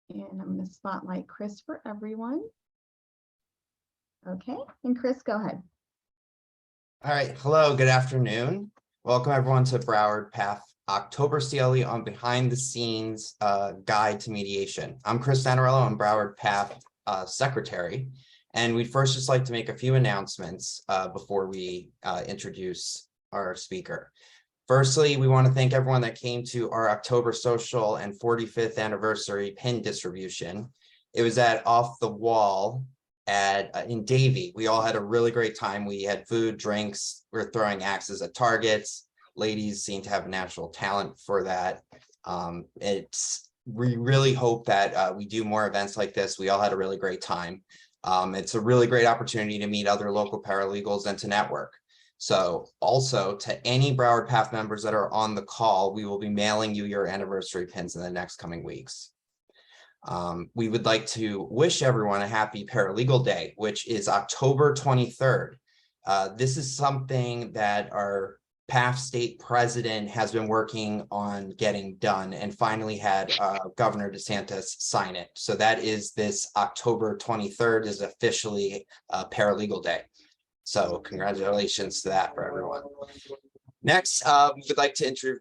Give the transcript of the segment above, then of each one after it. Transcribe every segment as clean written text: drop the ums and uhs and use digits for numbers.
And I'm going to spotlight Chris for everyone. Okay, and Chris, go ahead. All right, hello, good afternoon. Welcome everyone to Broward Path October CLE on Behind the Scenes Guide to Mediation. I'm Chris Sanarello, I'm Broward Path Secretary, and we'd first just like to make a few announcements before we introduce our speaker. Firstly, we want to thank everyone that came to our October social and 45th anniversary pin distribution. It was at Off the Wall in Davie. We all had a really great time. We had food, drinks, we were throwing axes at targets. Ladies seem to have a natural talent for that. We really hope that we do more events like this. We all had a really great time. It's a really great opportunity to meet other local paralegals and to network. So also to any Broward Path members that are on the call, we will be mailing you your anniversary pins in the next coming weeks. We would like to wish everyone a happy Paralegal Day, which is October 23rd. This is something that our PAF state president has been working on getting done and finally had Governor DeSantis sign it. So that is this October 23rd is officially Paralegal Day. So congratulations to that for everyone. Next, we would like to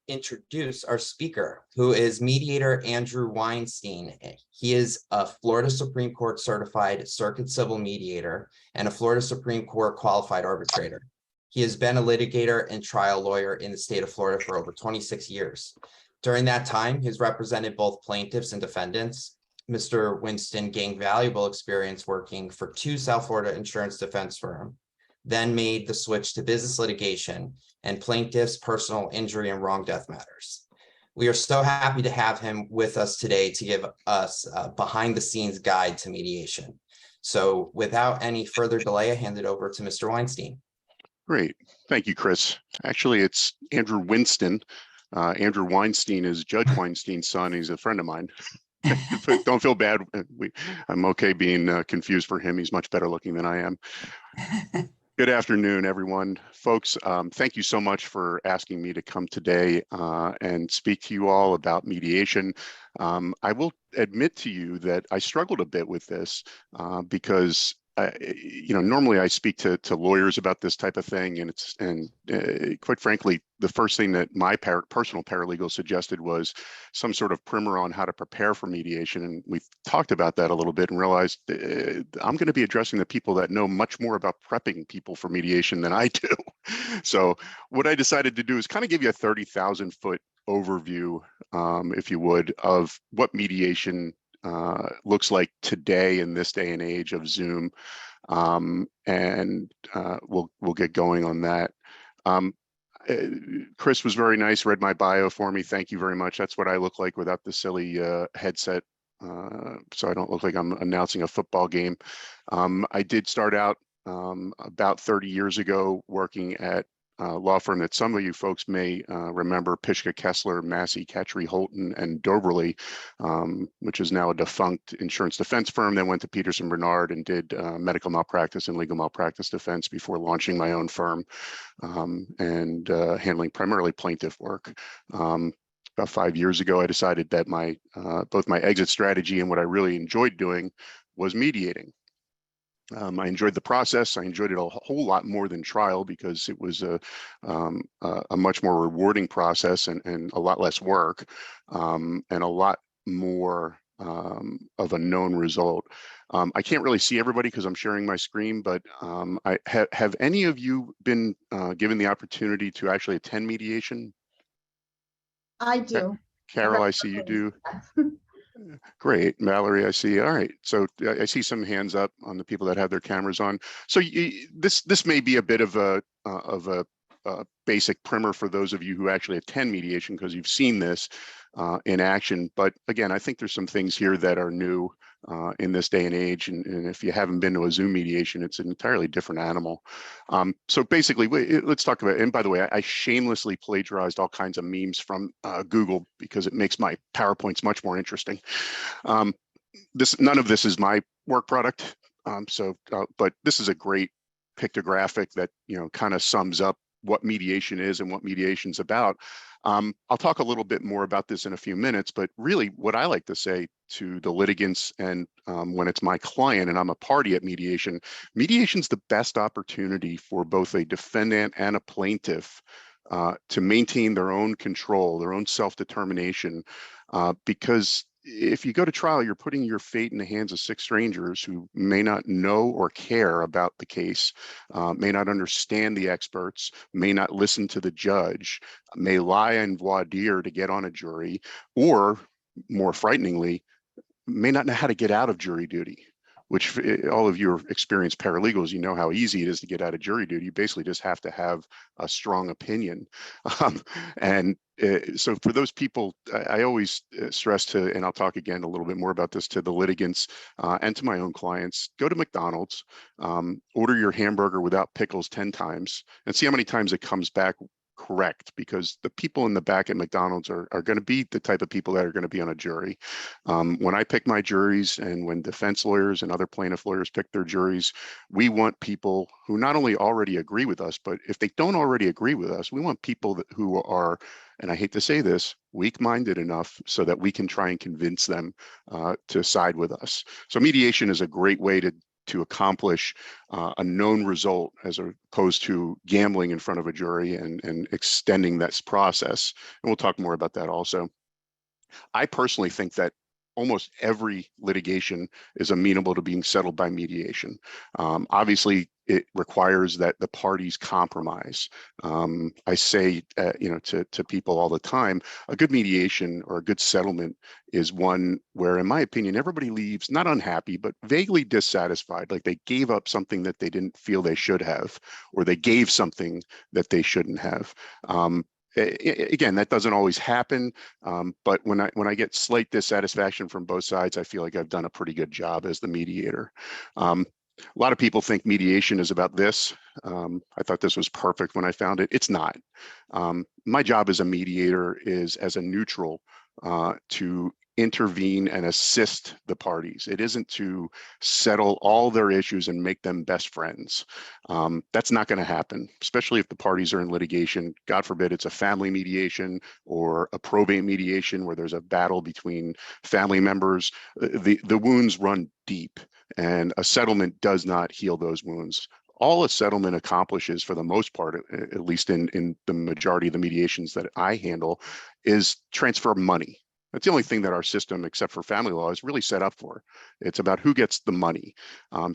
introduce our speaker, who is mediator Andrew Weinstein. He is a Florida Supreme Court certified circuit civil mediator and a Florida Supreme Court qualified arbitrator. He has been a litigator and trial lawyer in the state of Florida for over 26 years. During that time, he's represented both plaintiffs and defendants. Mr. Winston gained valuable experience working for two South Florida insurance defense firms, then made the switch to business litigation and plaintiffs' personal injury and wrong death matters. We are so happy to have him with us today to give us a behind the scenes guide to mediation. So without any further delay, I hand it over to Mr. Weinstein. Great. Thank you, Chris. Actually, it's Andrew Winston. Andrew Weinstein is Judge Weinstein's son. He's a friend of mine. Don't feel bad. I'm okay being confused for him. He's much better looking than I am. Good afternoon, everyone. Folks, thank you so much for asking me to come today and speak to you all about mediation. I will admit to you that I struggled a bit with this because normally I speak to lawyers about this type of thing, and quite frankly, the first thing that my personal paralegal suggested was some sort of primer on how to prepare for mediation. And we've talked about that a little bit and realized I'm going to be addressing the people that know much more about prepping people for mediation than I do. So what I decided to do is kind of give you a 30,000-foot overview, if you would, of what mediation looks like today in this day and age of Zoom, and we'll get going on that. Chris was very nice, read my bio for me. Thank you very much. That's what I look like without the silly headset, so I don't look like I'm announcing a football game. I did start out about 30 years ago working at law firm that some of you folks may remember, Pishka Kessler, Massey, Catchery, Holton, and Doberly, which is now a defunct insurance defense firm. Then went to Peterson Bernard and did medical malpractice and legal malpractice defense before launching my own firm and handling primarily plaintiff work. About 5 years ago, I decided that both my exit strategy and what I really enjoyed doing was mediating. I enjoyed the process. I enjoyed it a whole lot more than trial because it was a much more rewarding process and a lot less work and a lot more of a known result. I can't really see everybody because I'm sharing my screen, but have any of you been given the opportunity to actually attend mediation? I do. Carol, I see you do. Great. Mallory, I see. All right. So I see some hands up on the people that have their cameras on. So this may be a bit of a basic primer for those of you who actually attend mediation because you've seen this in action. But again, I think there's some things here that are new in this day and age. And if you haven't been to a Zoom mediation, it's an entirely different animal. So basically, let's talk about, and by the way, I shamelessly plagiarized all kinds of memes from Google because it makes my PowerPoints much more interesting. None of this is my work product. But this is a great pictographic that, kind of sums up what mediation is and what mediation's about. I'll talk a little bit more about this in a few minutes, but really what I like to say to the litigants and when it's my client and I'm a party at mediation, mediation's the best opportunity for both a defendant and a plaintiff to maintain their own control, their own self-determination, because if you go to trial, you're putting your fate in the hands of six strangers who may not know or care about the case, may not understand the experts, may not listen to the judge, may lie and voir dire to get on a jury, or more frighteningly, may not know how to get out of jury duty, which all of you are experienced paralegals, you know how easy it is to get out of jury duty. You basically just have to have a strong opinion. So for those people, I always stress to, and I'll talk again a little bit more about this to the litigants and to my own clients, go to McDonald's, order your hamburger without pickles 10 times and see how many times it comes back correct, because the people in the back at McDonald's are going to be the type of people that are going to be on a jury. When I pick my juries and when defense lawyers and other plaintiff lawyers pick their juries, we want people who not only already agree with us, but if they don't already agree with us, we want people who are, and I hate to say this, weak-minded enough so that we can try and convince them to side with us. So mediation is a great way to accomplish a known result as opposed to gambling in front of a jury and extending that process. And we'll talk more about that also. I personally think that almost every litigation is amenable to being settled by mediation. Obviously, it requires that the parties compromise. I say, to people all the time, a good mediation or a good settlement is one where, in my opinion, everybody leaves not unhappy, but vaguely dissatisfied, like they gave up something that they didn't feel they should have, or they gave something that they shouldn't have. Again, that doesn't always happen, but when I get slight dissatisfaction from both sides, I feel like I've done a pretty good job as the mediator. A lot of people think mediation is about this. I thought this was perfect when I found it. It's not. My job as a mediator is as a neutral to intervene and assist the parties. It isn't to settle all their issues and make them best friends. That's not going to happen, especially if the parties are in litigation. God forbid it's a family mediation or a probate mediation where there's a battle between family members. The wounds run deep, and a settlement does not heal those wounds. All a settlement accomplishes, for the most part, at least in the majority of the mediations that I handle, is transfer money. That's the only thing that our system, except for family law, is really set up for. It's about who gets the money.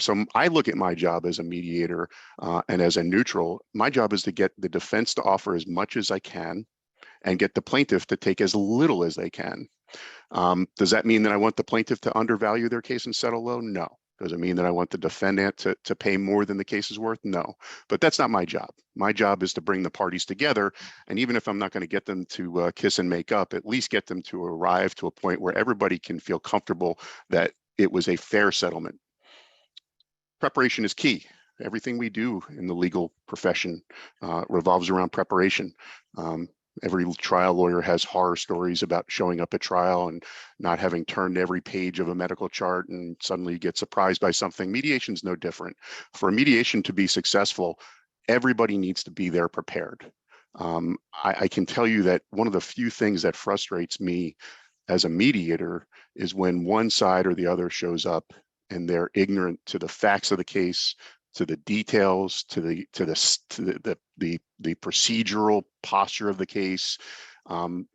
So I look at my job as a mediator and as a neutral. My job is to get the defense to offer as much as I can and get the plaintiff to take as little as they can. Does that mean that I want the plaintiff to undervalue their case and settle low? No. Does it mean that I want the defendant to pay more than the case is worth? No, but that's not my job. My job is to bring the parties together. And even if I'm not going to get them to kiss and make up, at least get them to arrive to a point where everybody can feel comfortable that it was a fair settlement. Preparation is key. Everything we do in the legal profession revolves around preparation. Every trial lawyer has horror stories about showing up at trial and not having turned every page of a medical chart and suddenly you get surprised by something. Mediation is no different. For a mediation to be successful, everybody needs to be there prepared. I can tell you that one of the few things that frustrates me as a mediator is when one side or the other shows up and they're ignorant to the facts of the case, to the details, to the procedural posture of the case.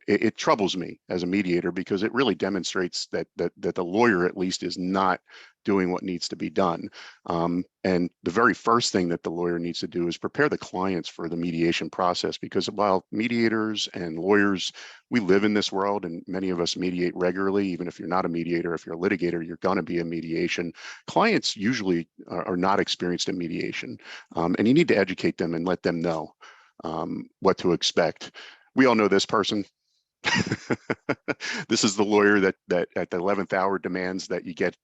It troubles me as a mediator because it really demonstrates that the lawyer at least is not doing what needs to be done. And the very first thing that the lawyer needs to do is prepare the clients for the mediation process, because while mediators and lawyers, we live in this world and many of us mediate regularly. Even if you're not a mediator, if you're a litigator, you're going to be in mediation. Clients usually are not experienced in mediation, and you need to educate them and let them know what to expect. We all know this person. This is the lawyer that at the 11th hour demands that you get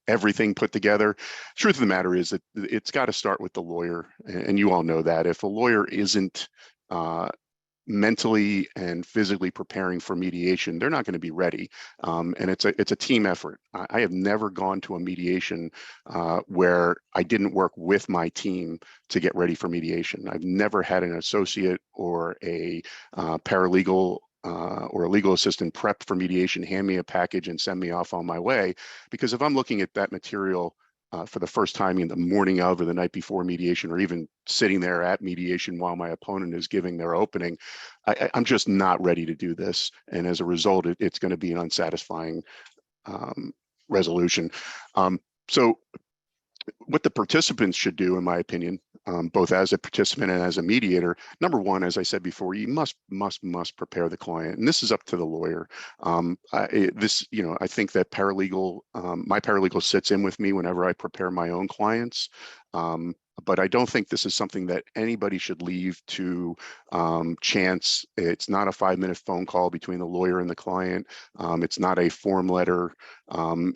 everything put together. Truth of the matter is that it's got to start with the lawyer, and you all know that if a lawyer isn't mentally and physically preparing for mediation, they're not going to be ready. And it's a team effort. I have never gone to a mediation where I didn't work with my team to get ready for mediation. I've never had an associate or a paralegal or a legal assistant prep for mediation, hand me a package and send me off on my way. Because if I'm looking at that material for the first time in the morning of or the night before mediation, or even sitting there at mediation while my opponent is giving their opening, I'm just not ready to do this. And as a result, it's going to be an unsatisfying resolution. So what the participants should do, in my opinion, both as a participant and as a mediator, number one, as I said before, you must prepare the client, and this is up to the lawyer. I think that my paralegal sits in with me whenever I prepare my own clients. But I don't think this is something that anybody should leave to chance. It's not a 5-minute phone call between the lawyer and the client. It's not a form letter.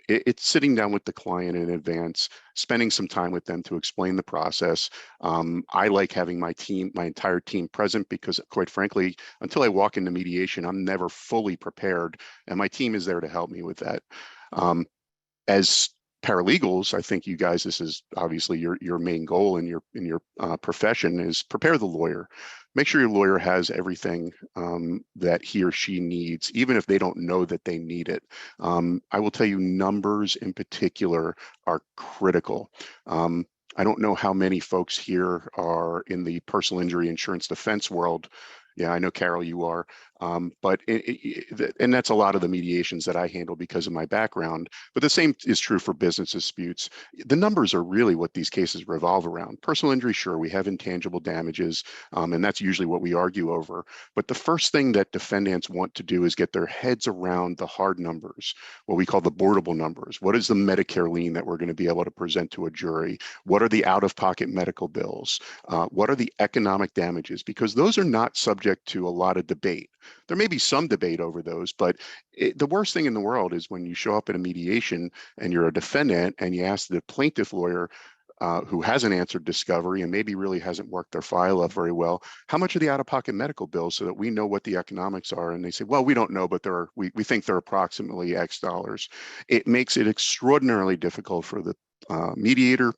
It's sitting down with the client in advance, spending some time with them to explain the process. I like having my entire team present because, quite frankly, until I walk into mediation, I'm never fully prepared, and my team is there to help me with that. As paralegals, I think you guys, this is obviously your main goal in your profession, is prepare the lawyer. Make sure your lawyer has everything that he or she needs, even if they don't know that they need it. I will tell you, numbers in particular are critical. I don't know how many folks here are in the personal injury insurance defense world. Yeah, I know, Carol, you are. But and that's a lot of the mediations that I handle because of my background. But the same is true for business disputes. The numbers are really what these cases revolve around. Personal injury, sure, we have intangible damages, and that's usually what we argue over. But the first thing that defendants want to do is get their heads around the hard numbers, what we call the boardable numbers. What is the Medicare lien that we're going to be able to present to a jury? What are the out-of-pocket medical bills? What are the economic damages? Because those are not subject to a lot of debate. There may be some debate over those, but the worst thing in the world is when you show up at a mediation and you're a defendant and you ask the plaintiff lawyer who hasn't answered discovery and maybe really hasn't worked their file up very well, how much are the out-of-pocket medical bills, so that we know what the economics are. And they say, well, we don't know, but we think they're approximately X dollars. It makes it extraordinarily difficult for the mediator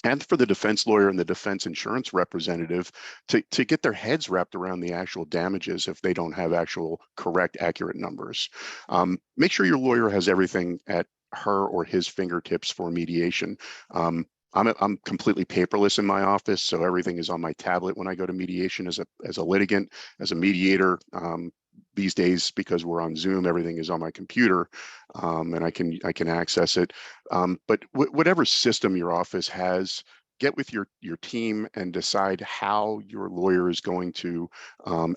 and for the defense lawyer and the defense insurance representative to get their heads wrapped around the actual damages if they don't have actual correct, accurate numbers. Make sure your lawyer has everything at her or his fingertips for mediation. I'm completely paperless in my office, so everything is on my tablet when I go to mediation as a litigant, as a mediator. These days, because we're on Zoom, everything is on my computer, and I can access it. But whatever system your office has, get with your team and decide how your lawyer is going to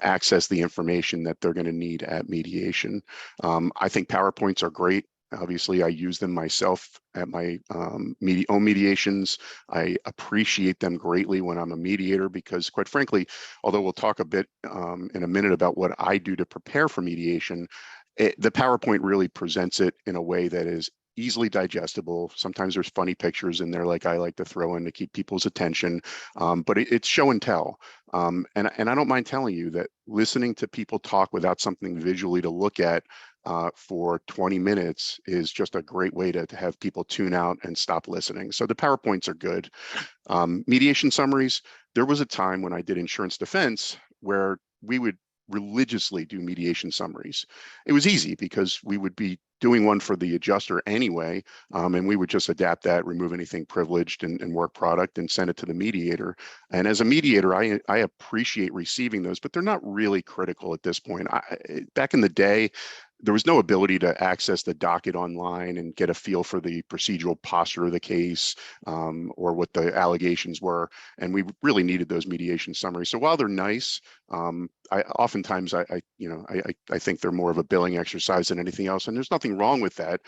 access the information that they're going to need at mediation. I think PowerPoints are great. Obviously, I use them myself at my own mediations. I appreciate them greatly when I'm a mediator because, quite frankly, although we'll talk a bit in a minute about what I do to prepare for mediation, the PowerPoint really presents it in a way that is easily digestible. Sometimes there's funny pictures in there, like I like to throw in to keep people's attention, but it's show and tell. And I don't mind telling you that listening to people talk without something visually to look at for 20 minutes is just a great way to have people tune out and stop listening. So the PowerPoints are good. Mediation summaries. There was a time when I did insurance defense where we would religiously do mediation summaries. It was easy because we would be doing one for the adjuster anyway, and we would just adapt that, remove anything privileged and work product, and send it to the mediator. And as a mediator, I appreciate receiving those, but they're not really critical at this point. Back in the day, there was no ability to access the docket online and get a feel for the procedural posture of the case or what the allegations were. And we really needed those mediation summaries. So while they're nice, oftentimes I think they're more of a billing exercise than anything else. And there's nothing wrong with that.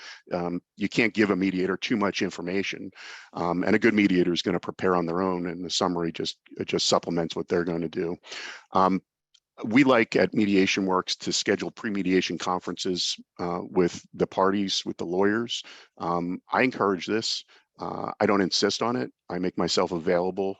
You can't give a mediator too much information. And a good mediator is going to prepare on their own, and the summary just supplements what they're going to do. We like at Mediation Works to schedule pre-mediation conferences with the parties, with the lawyers. I encourage this. I don't insist on it. I make myself available,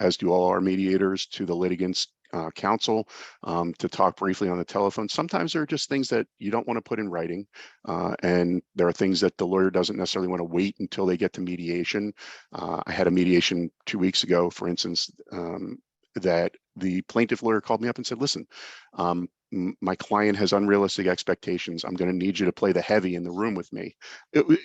as do all our mediators, to the litigants counsel to talk briefly on the telephone. Sometimes there are just things that you don't want to put in writing, and there are things that the lawyer doesn't necessarily want to wait until they get to mediation. I had a mediation 2 weeks ago, for instance, that the plaintiff lawyer called me up and said, listen, my client has unrealistic expectations. I'm going to need you to play the heavy in the room with me. It was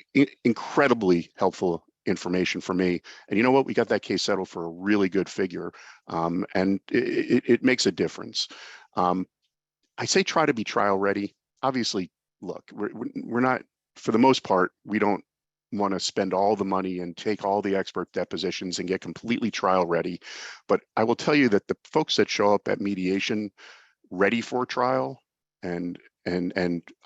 incredibly helpful information for me. And you know what? We got that case settled for a really good figure. And it makes a difference. I say try to be trial ready. Obviously, look, we're not, for the most part, we don't want to spend all the money and take all the expert depositions and get completely trial ready. But I will tell you that the folks that show up at mediation ready for trial and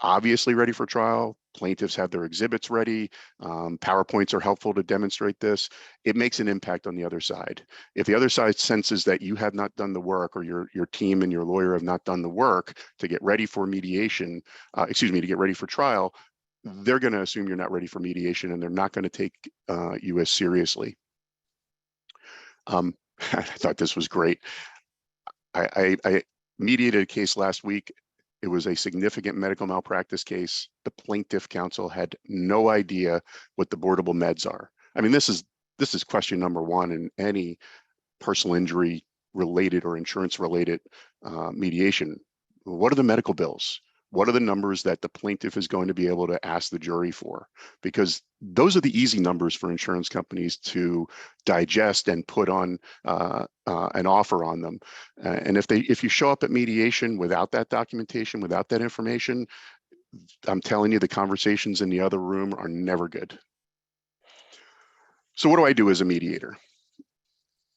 obviously ready for trial, plaintiffs have their exhibits ready, PowerPoints are helpful to demonstrate this. It makes an impact on the other side. If the other side senses that you have not done the work, or your team and your lawyer have not done the work to get ready for mediation, to get ready for trial, they're going to assume you're not ready for mediation, and they're not going to take you as seriously. I thought this was great. I mediated a case last week. It was a significant medical malpractice case. The plaintiff counsel had no idea what the boardable meds are. I mean, this is question number one in any personal injury related or insurance related mediation. What are the medical bills? What are the numbers that the plaintiff is going to be able to ask the jury for? Because those are the easy numbers for insurance companies to digest and put on an offer on them. And if you show up at mediation without that documentation, without that information, I'm telling you, the conversations in the other room are never good. So what do I do as a mediator?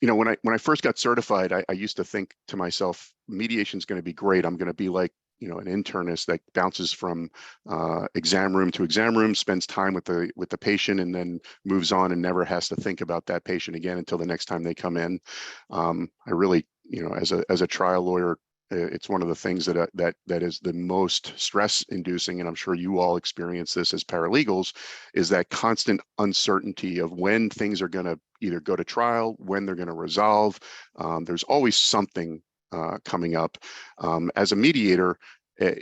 You know, when I first got certified, I used to think to myself, mediation is going to be great. I'm going to be like, you know, an internist that bounces from exam room to exam room, spends time with the patient, and then moves on and never has to think about that patient again until the next time they come in. I really, you know, as a trial lawyer, it's one of the things that is the most stress-inducing, and I'm sure you all experience this as paralegals, is that constant uncertainty of when things are going to either go to trial, when they're going to resolve. There's always something coming up. As a mediator,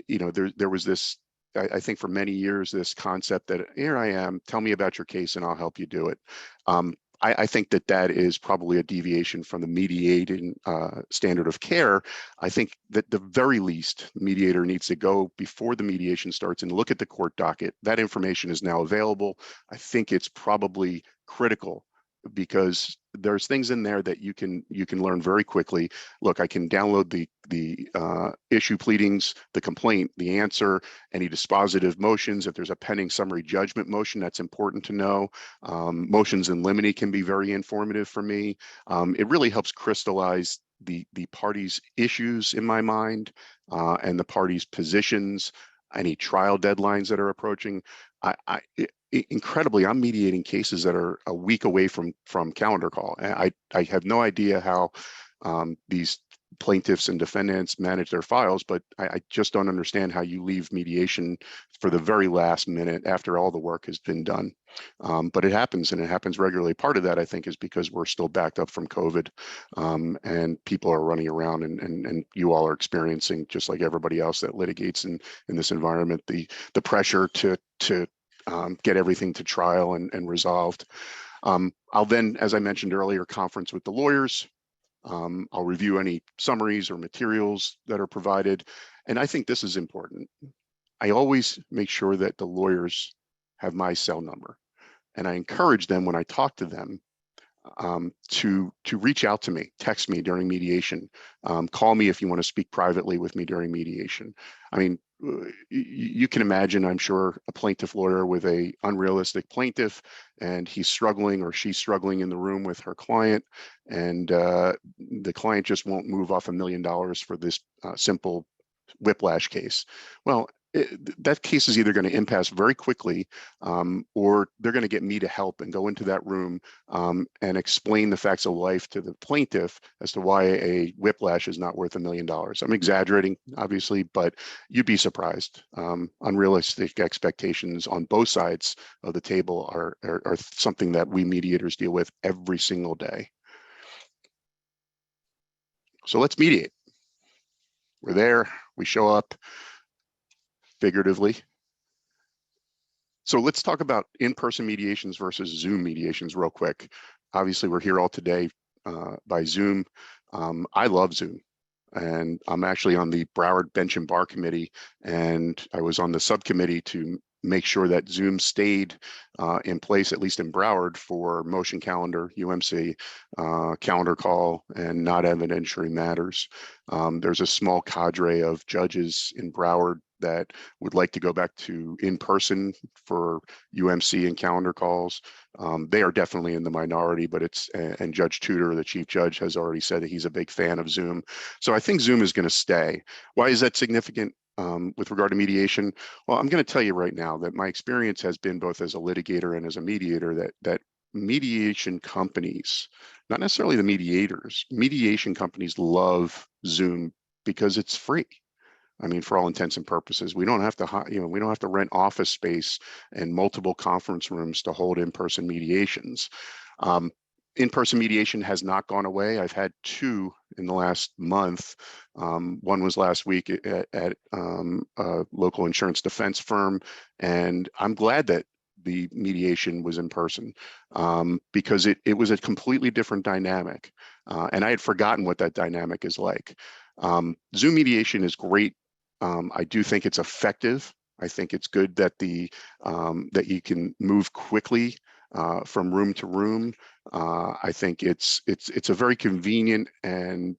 you know, there was this, I think for many years, this concept that here I am, tell me about your case and I'll help you do it. I think that is probably a deviation from the mediating standard of care. I think that the very least, the mediator needs to go before the mediation starts and look at the court docket. That information is now available. I think it's probably critical, because there's things in there that you can learn very quickly. Look, I can download the issue pleadings, the complaint, the answer, any dispositive motions. If there's a pending summary judgment motion, that's important to know. Motions in limine can be very informative for me. It really helps crystallize the parties' issues in my mind, and the parties' positions, any trial deadlines that are approaching. Incredibly, I'm mediating cases that are a week away from calendar call. I have no idea how these plaintiffs and defendants manage their files, but I just don't understand how you leave mediation for the very last minute after all the work has been done. But it happens, and it happens regularly. Part of that, I think, is because we're still backed up from COVID, and people are running around, and you all are experiencing, just like everybody else that litigates in this environment, the pressure to get everything to trial and resolved. I'll then, as I mentioned earlier, conference with the lawyers. I'll review any summaries or materials that are provided. And I think this is important. I always make sure that the lawyers have my cell number. And I encourage them, when I talk to them, to reach out to me, text me during mediation, call me if you want to speak privately with me during mediation. I mean, you can imagine, I'm sure, a plaintiff lawyer with a unrealistic plaintiff, and he's struggling or she's struggling in the room with her client, and the client just won't move off $1 million for this simple whiplash case. Well, that case is either going to impasse very quickly, or they're going to get me to help and go into that room and explain the facts of life to the plaintiff as to why a whiplash is not worth $1 million. I'm exaggerating, obviously, but you'd be surprised. Unrealistic expectations on both sides of the table are something that we mediators deal with every single day. So let's mediate. we're there, we show up figuratively. So let's talk about in-person mediations versus Zoom mediations real quick. Obviously, we're here all today by Zoom. I love Zoom, and I'm actually on the Broward Bench and Bar Committee, and I was on the subcommittee to make sure that Zoom stayed in place, at least in Broward, for motion calendar, UMC, calendar call, and not evidentiary matters. There's a small cadre of judges in Broward that would like to go back to in-person for UMC and calendar calls. They are definitely in the minority, but and Judge Tudor, the chief judge, has already said that he's a big fan of Zoom. So I think Zoom is going to stay. Why is that significant with regard to mediation? Well, I'm going to tell you right now that my experience has been both as a litigator and as a mediator that mediation companies, not necessarily the mediators, mediation companies love Zoom because it's free. I mean, for all intents and purposes, we don't have to, we don't have to rent office space and multiple conference rooms to hold in-person mediations. In-person mediation has not gone away. I've had 2 in the last month. One was last week at a local insurance defense firm, and I'm glad that the mediation was in person because it was a completely different dynamic, and I had forgotten what that dynamic is like. Zoom mediation is great. I do think it's effective. I think it's good that that you can move quickly from room to room. I think it's a very convenient and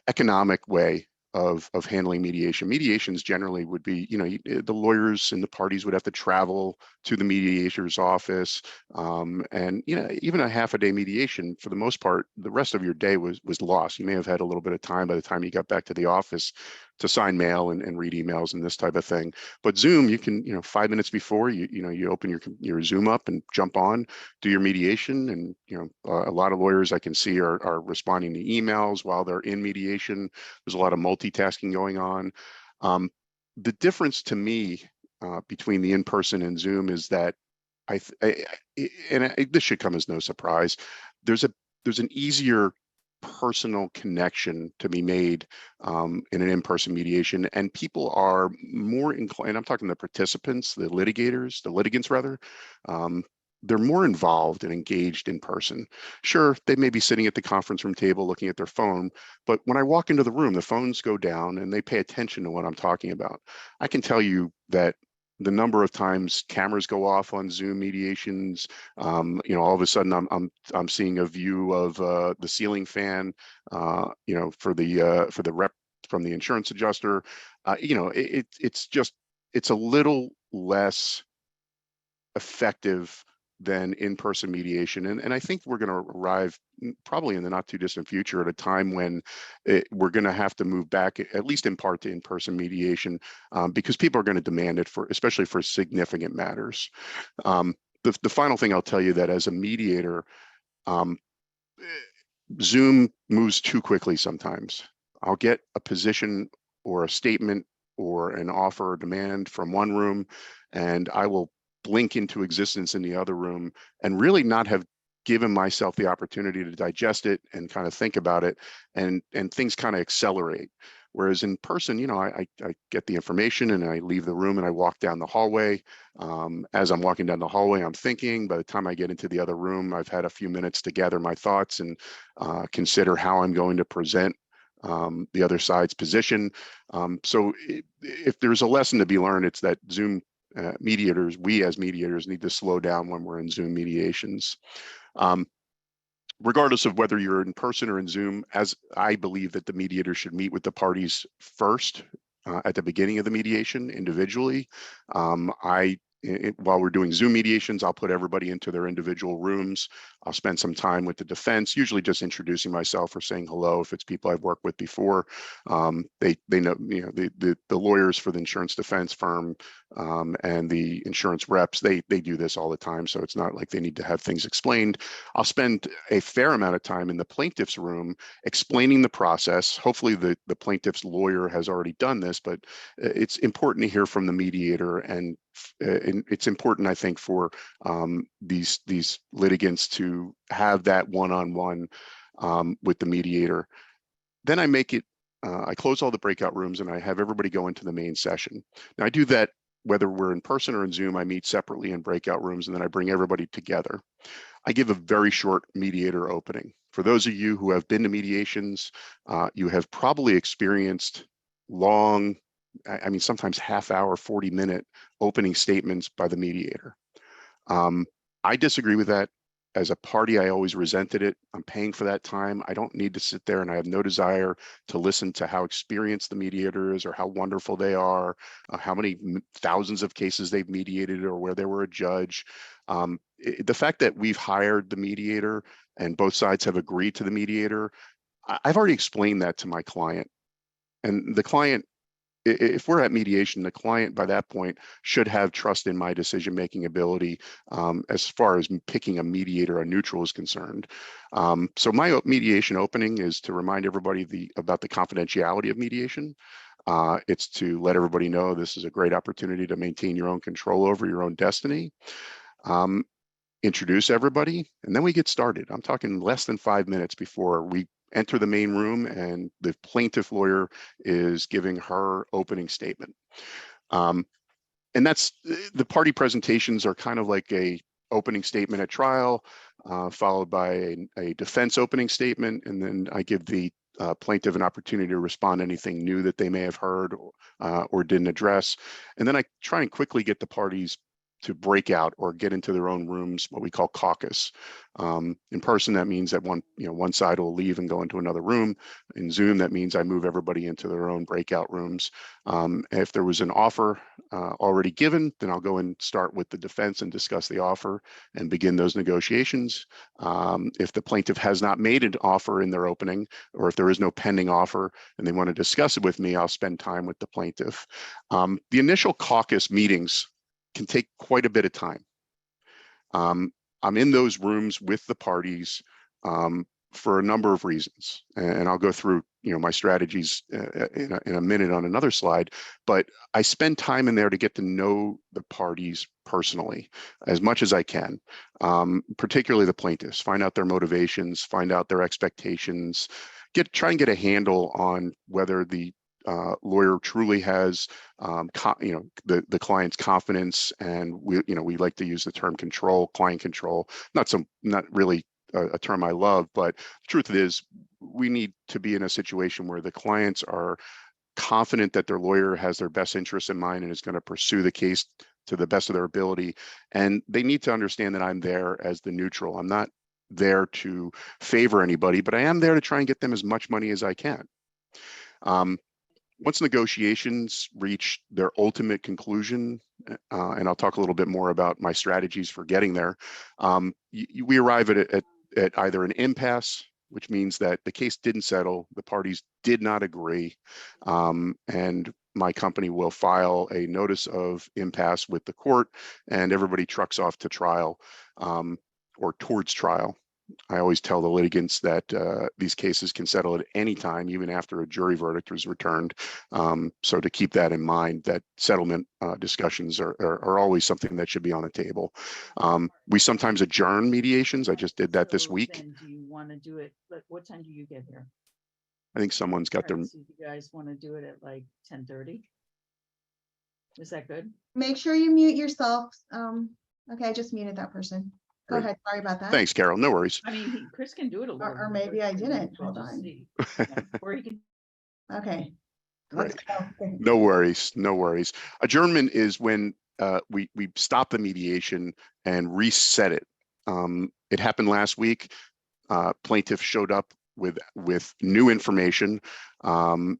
economic way of handling mediation. Mediations generally would be, the lawyers and the parties would have to travel to the mediator's office, and even a half-a-day mediation, for the most part, the rest of your day was lost. You may have had a little bit of time by the time you got back to the office to sign mail and read emails and this type of thing. But Zoom, you can, 5 minutes before you open your Zoom up and jump on, do your mediation, and a lot of lawyers I can see are responding to emails while they're in mediation. There's a lot of multitasking going on. The difference to me between the in-person and Zoom is that this should come as no surprise, there's an easier personal connection to be made in an in-person mediation, and people are more inclined, I'm talking the participants, the litigants rather, they're more involved and engaged in person. Sure, they may be sitting at the conference room table looking at their phone, but when I walk into the room, the phones go down and they pay attention to what I'm talking about. I can tell you that the number of times cameras go off on Zoom mediations, all of a sudden I'm seeing a view of the ceiling fan, for the rep from the insurance adjuster. It's a little less effective than in-person mediation. And I think we're going to arrive probably in the not too distant future at a time when we're going to have to move back, at least in part, to in-person mediation because people are going to demand it, especially for significant matters. The final thing I'll tell you, that as a mediator, Zoom moves too quickly sometimes. I'll get a position or a statement or an offer or demand from one room, and I will blink into existence in the other room and really not have given myself the opportunity to digest it and kind of think about it, and things kind of accelerate. Whereas in person, I get the information and I leave the room and I walk down the hallway. As I'm walking down the hallway, I'm thinking. By the time I get into the other room, I've had a few minutes to gather my thoughts and consider how I'm going to present the other side's position. So if there's a lesson to be learned, it's that Zoom mediators, we as mediators, need to slow down when we're in Zoom mediations. Regardless of whether you're in person or in Zoom, as I believe that the mediator should meet with the parties first at the beginning of the mediation individually. While we're doing Zoom mediations, I'll put everybody into their individual rooms. I'll spend some time with the defense, usually just introducing myself or saying hello if it's people I've worked with before. They know, the lawyers for the insurance defense firm and the insurance reps, they do this all the time, so it's not like they need to have things explained. I'll spend a fair amount of time in the plaintiff's room explaining the process. Hopefully the plaintiff's lawyer has already done this, but it's important to hear from the mediator, and it's important, I think, for these litigants to have that one-on-one with the mediator. Then I make it I close all the breakout rooms and I have everybody go into the main session. Now I do that whether we're in person or in Zoom. I meet separately in breakout rooms and then I bring everybody together. I give a very short mediator opening. For those of you who have been to mediations, you have probably experienced long, I mean, sometimes half-hour, 40-minute opening statements by the mediator. I disagree with that. As a party, I always resented it. I'm paying for that time. I don't need to sit there, and I have no desire to listen to how experienced the mediator is or how wonderful they are, how many thousands of cases they've mediated or where they were a judge. The fact that we've hired the mediator and both sides have agreed to the mediator, I've already explained that to my client. And the client, if we're at mediation, the client by that point should have trust in my decision-making ability as far as picking a mediator, a neutral is concerned. So my mediation opening is to remind everybody about the confidentiality of mediation. It's to let everybody know this is a great opportunity to maintain your own control over your own destiny. Introduce everybody, and then we get started. I'm talking less than 5 minutes before we enter the main room and the plaintiff lawyer is giving her opening statement. And that's, the party presentations are kind of like a opening statement at trial, followed by a defense opening statement, and then I give the plaintiff an opportunity to respond to anything new that they may have heard or didn't address. And then I try and quickly get the parties to break out or get into their own rooms, what we call caucus. In person, that means that one side will leave and go into another room. In Zoom, that means I move everybody into their own breakout rooms. If there was an offer already given, then I'll go and start with the defense and discuss the offer and begin those negotiations. If the plaintiff has not made an offer in their opening, or if there is no pending offer and they want to discuss it with me, I'll spend time with the plaintiff. The initial caucus meetings can take quite a bit of time. I'm in those rooms with the parties for a number of reasons, and I'll go through my strategies in a minute on another slide, but I spend time in there to get to know the parties personally as much as I can, particularly the plaintiffs, find out their motivations, find out their expectations, try and get a handle on whether the lawyer truly has the client's confidence, and we like to use the term control, client control, not really a term I love, but the truth is we need to be in a situation where the clients are confident that their lawyer has their best interests in mind and is going to pursue the case to the best of their ability, and they need to understand that I'm there as the neutral. I'm not there to favor anybody, but I am there to try and get them as much money as I can. Once negotiations reach their ultimate conclusion, and I'll talk a little bit more about my strategies for getting there, we arrive at either an impasse, which means that the case didn't settle, the parties did not agree, and my company will file a notice of impasse with the court, and everybody trucks off to trial or towards trial. I always tell the litigants that these cases can settle at any time, even after a jury verdict was returned. So to keep that in mind, that settlement discussions are always something that should be on the table. We sometimes adjourn mediations. I just did that this week. Do you want to do it? What time do you get here? I think someone's got their. So you guys want to do it at like 10:30? Is that good? Make sure you mute yourself. Okay, I just muted that person. Go Great. ahead. Sorry about that. Thanks, Carol. No worries. I mean, Chris can do it a little. Or maybe I didn't. Hold on. Or he can. Okay. Right. Let's go. No worries. No worries. Adjournment is when we stop the mediation and reset it. It happened last week. Plaintiff showed up with new information.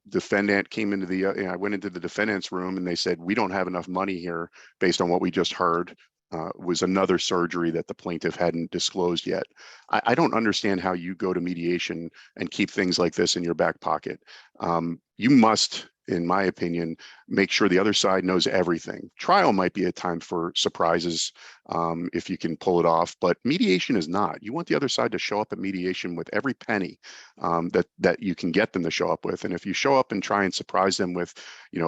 Defendant came into I went into the defendant's room and they said, we don't have enough money here based on what we just heard. Was another surgery that the plaintiff hadn't disclosed yet. I don't understand how you go to mediation and keep things like this in your back pocket. You must, in my opinion, make sure the other side knows everything. Trial might be a time for surprises if you can pull it off, but mediation is not. You want the other side to show up at mediation with every penny that you can get them to show up with. And if you show up and try and surprise them with,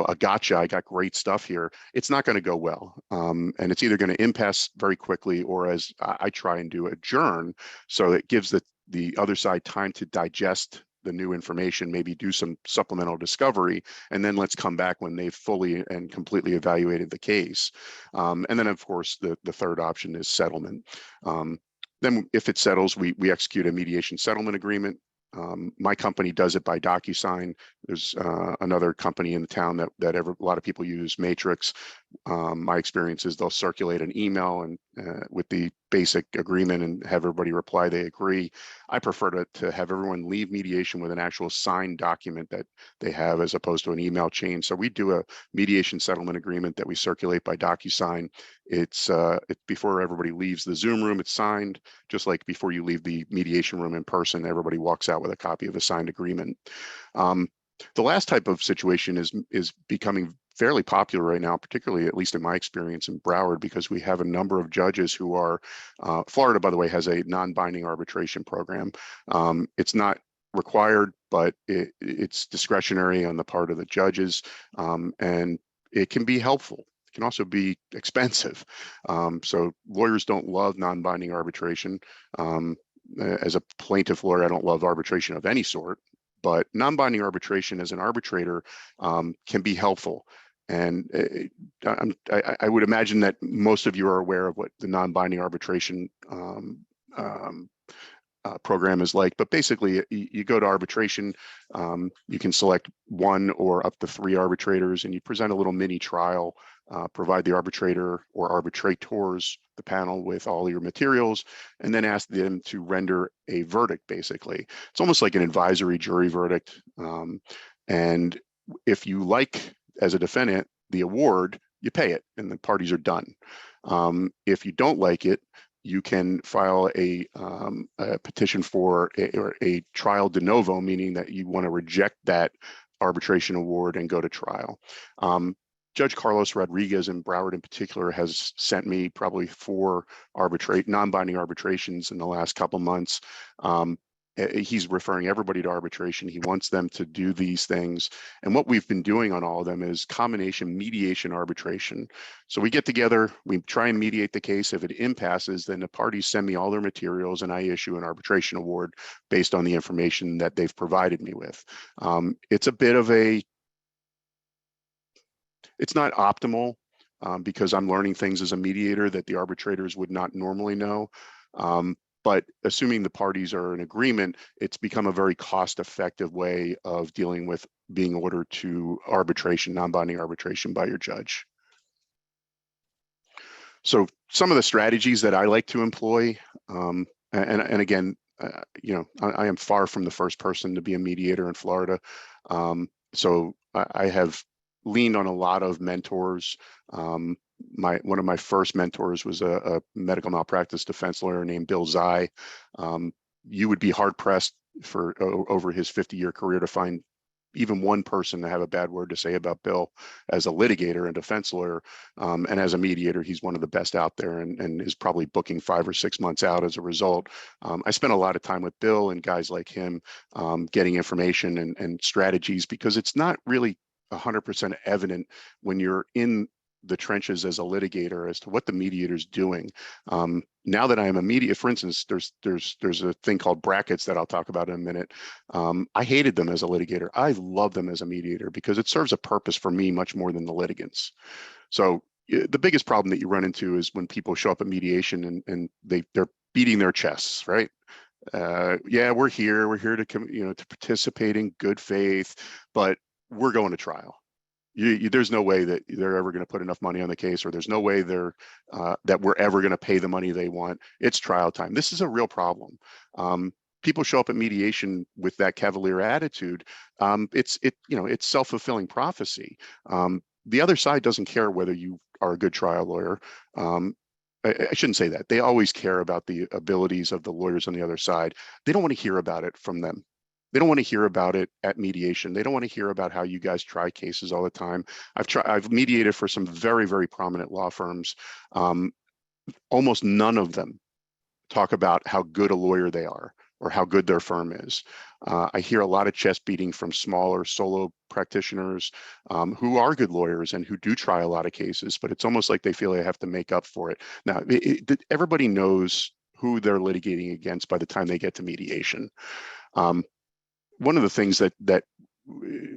a gotcha, I got great stuff here, it's not going to go well. And it's either going to impasse very quickly, or as I try and do, adjourn, so it gives the other side time to digest the new information, maybe do some supplemental discovery, and then let's come back when they've fully and completely evaluated the case. And then of course, the third option is settlement. Then if it settles, we execute a mediation settlement agreement. My company does it by DocuSign. There's another company in the town that a lot of people use, Matrix. My experience is they'll circulate an email and with the basic agreement and have everybody reply they agree. I prefer to have everyone leave mediation with an actual signed document that they have, as opposed to an email chain. So we do a mediation settlement agreement that we circulate by DocuSign. It's before everybody leaves the Zoom room, it's signed, just like before you leave the mediation room in person, everybody walks out with a copy of a signed agreement. The last type of situation is becoming fairly popular right now, particularly, at least in my experience, in Broward, because we have a number of judges who are, Florida, by the way, has a non-binding arbitration program. It's not required, but it's discretionary on the part of the judges, and it can be helpful. It can also be expensive. So lawyers don't love non-binding arbitration. As a plaintiff lawyer, I don't love arbitration of any sort, but non-binding arbitration as an arbitrator can be helpful. And I would imagine that most of you are aware of what the non-binding arbitration program is like. But basically, you go to arbitration, you can select one or up to 3 arbitrators, and you present a little mini trial, provide the arbitrator or arbitrators, the panel, with all your materials, and then ask them to render a verdict, basically. It's almost like an advisory jury verdict. And if you like, as a defendant, the award, you pay it and the parties are done. If you don't like it, you can file a petition for a trial de novo, meaning that you want to reject that arbitration award and go to trial. Judge Carlos Rodriguez in Broward in particular has sent me probably 4 non-binding arbitrations in the last couple months. He's referring everybody to arbitration. He wants them to do these things. And what we've been doing on all of them is combination mediation arbitration. So we get together, we try and mediate the case. If it impasses, then the parties send me all their materials and I issue an arbitration award based on the information that they've provided me with. It's a bit of it's not optimal because I'm learning things as a mediator that the arbitrators would not normally know. But assuming the parties are in agreement, it's become a very cost-effective way of dealing with being ordered to arbitration, non-binding arbitration by your judge. So some of the strategies that I like to employ, and again, you know, I am far from the first person to be a mediator in Florida. So I have leaned on a lot of mentors. One of my first mentors was a medical malpractice defense lawyer named Bill Zai. You would be hard pressed over his 50-year career to find even one person to have a bad word to say about Bill as a litigator and defense lawyer. And as a mediator, he's one of the best out there and is probably booking 5 or 6 months out as a result. I spent a lot of time with Bill and guys like him getting information and strategies, because it's not really 100% evident when you're in the trenches as a litigator as to what the mediator's doing. Now that I am a mediator, for instance, there's a thing called brackets that I'll talk about in a minute. I hated them as a litigator. I love them as a mediator because it serves a purpose for me much more than the litigants. So the biggest problem that you run into is when people show up at mediation and they're beating their chests, right? Yeah, we're here to to participate in good faith, but we're going to trial. There's no way that they're ever going to put enough money on the case, or there's no way that we're ever going to pay the money they want. It's trial time. This is a real problem. People show up at mediation with that cavalier attitude. It's self-fulfilling prophecy. The other side doesn't care whether you are a good trial lawyer. I shouldn't say that. They always care about the abilities of the lawyers on the other side. They don't want to hear about it from them. They don't want to hear about it at mediation. They don't want to hear about how you guys try cases all the time. I've mediated for some very, very prominent law firms. Almost none of them talk about how good a lawyer they are or how good their firm is. I hear a lot of chest beating from smaller solo practitioners who are good lawyers and who do try a lot of cases, but it's almost like they feel they have to make up for it. Now, everybody knows who they're litigating against by the time they get to mediation. one of the things that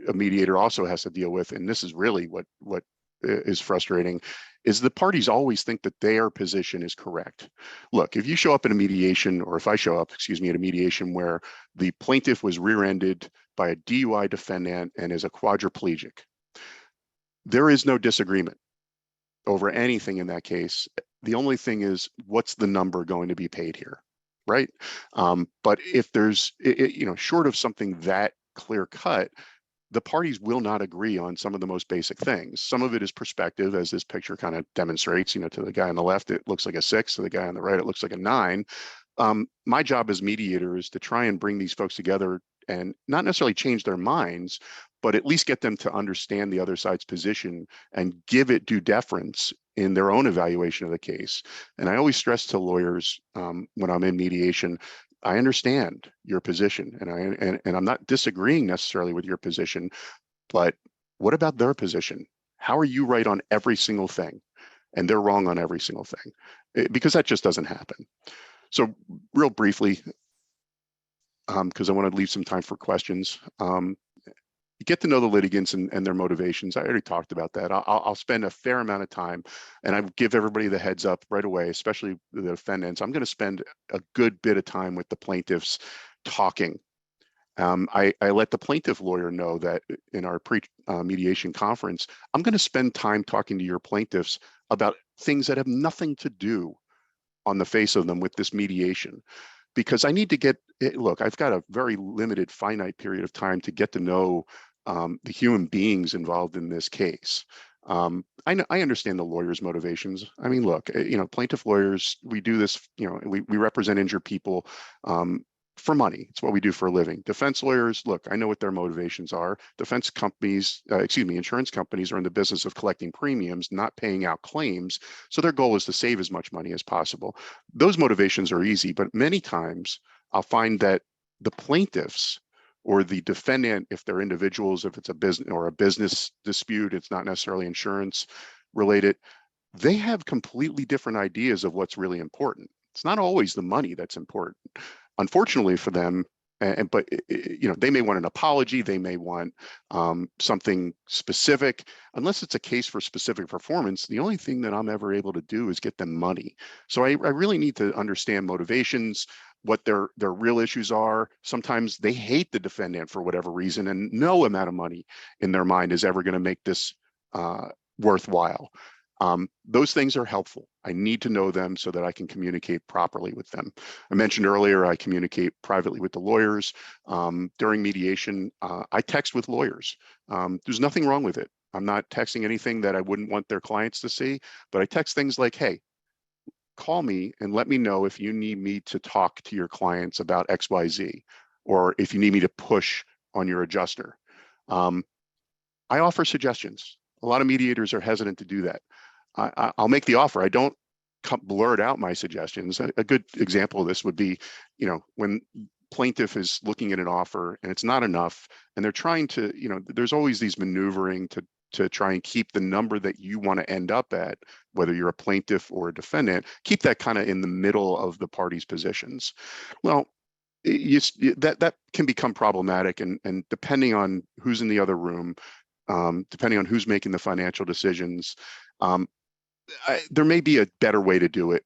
a mediator also has to deal with, and this is really what is frustrating, is the parties always think that their position is correct. Look, if you show up in a mediation, or if I show up, excuse me, at a mediation where the plaintiff was rear-ended by a DUI defendant and is a quadriplegic, there is no disagreement over anything in that case. The only thing is, what's the number going to be paid here, right? But if there's, short of something that clear cut, the parties will not agree on some of the most basic things. Some of it is perspective, as this picture kind of demonstrates. To the guy on the left, it looks like a 6. To the guy on the right, it looks like a 9. My job as mediator is to try and bring these folks together and not necessarily change their minds, but at least get them to understand the other side's position and give it due deference in their own evaluation of the case. And I always stress to lawyers when I'm in mediation, I understand your position, and I'm not disagreeing necessarily with your position, but what about their position? How are you right on every single thing and they're wrong on every single thing? Because that just doesn't happen. So real briefly, because I want to leave some time for questions. Get to know the litigants and their motivations. I already talked about that. I'll spend a fair amount of time, and I give everybody the heads up right away, especially the defendants. I'm going to spend a good bit of time with the plaintiffs talking. I let the plaintiff lawyer know that in our pre-mediation conference, I'm going to spend time talking to your plaintiffs about things that have nothing to do on the face of them with this mediation. Because I need to get, look, I've got a very limited, finite period of time to get to know the human beings involved in this case. I understand the lawyer's motivations. I mean, look, plaintiff lawyers, we do this, we represent injured people for money. It's what we do for a living. Defense lawyers, look, I know what their motivations are. Defense companies, insurance companies are in the business of collecting premiums, not paying out claims. So their goal is to save as much money as possible. Those motivations are easy, but many times I'll find that the plaintiffs or the defendant, if they're individuals, if it's a business dispute, it's not necessarily insurance related, they have completely different ideas of what's really important. It's not always the money that's important. Unfortunately for them, but they may want an apology, they may want something specific. Unless it's a case for specific performance, the only thing that I'm ever able to do is get them money. So I really need to understand motivations, what their real issues are. Sometimes they hate the defendant for whatever reason, and no amount of money in their mind is ever going to make this worthwhile. Those things are helpful. I need to know them so that I can communicate properly with them. I mentioned earlier, I communicate privately with the lawyers. During mediation, I text with lawyers. There's nothing wrong with it. I'm not texting anything that I wouldn't want their clients to see, but I text things like, hey, call me and let me know if you need me to talk to your clients about XYZ, or if you need me to push on your adjuster. I offer suggestions. A lot of mediators are hesitant to do that. I'll make the offer. I don't blurt out my suggestions. A good example of this would be, when plaintiff is looking at an offer and it's not enough, and they're trying to, there's always these maneuvering to try and keep the number that you want to end up at, whether you're a plaintiff or a defendant, keep that kind of in the middle of the parties' positions. Well, that can become problematic, and depending on who's in the other room, depending on who's making the financial decisions, there may be a better way to do it,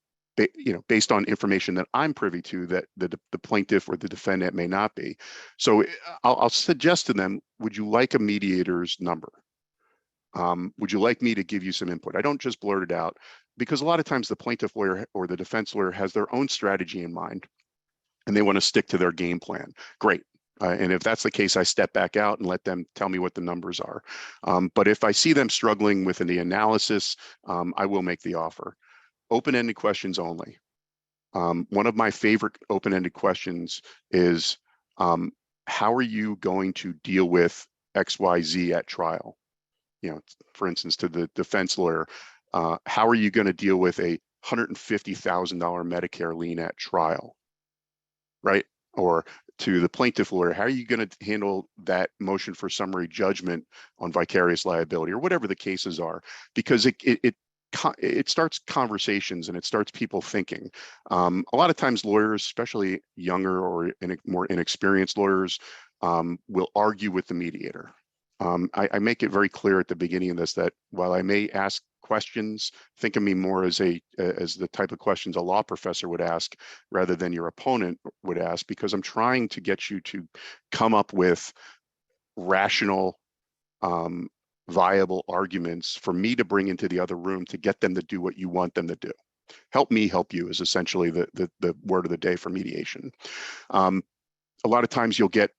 based on information that I'm privy to that the plaintiff or the defendant may not be. So I'll suggest to them, would you like a mediator's number? Would you like me to give you some input? I don't just blurt it out, because a lot of times the plaintiff lawyer or the defense lawyer has their own strategy in mind, and they want to stick to their game plan. Great. And if that's the case, I step back out and let them tell me what the numbers are. But if I see them struggling with the analysis, I will make the offer. Open-ended questions only. One of my favorite open-ended questions is, how are you going to deal with XYZ at trial? For instance, to the defense lawyer, how are you going to deal with a $150,000 Medicare lien at trial, right? Or to the plaintiff lawyer, how are you going to handle that motion for summary judgment on vicarious liability, or whatever the cases are? Because it starts conversations and it starts people thinking. A lot of times lawyers, especially younger or more inexperienced lawyers, will argue with the mediator. I make it very clear at the beginning of this that while I may ask questions, think of me more as the type of questions a law professor would ask rather than your opponent would ask, because I'm trying to get you to come up with rational, viable arguments for me to bring into the other room to get them to do what you want them to do. Help me help you is essentially the word of the day for mediation. A lot of times you'll get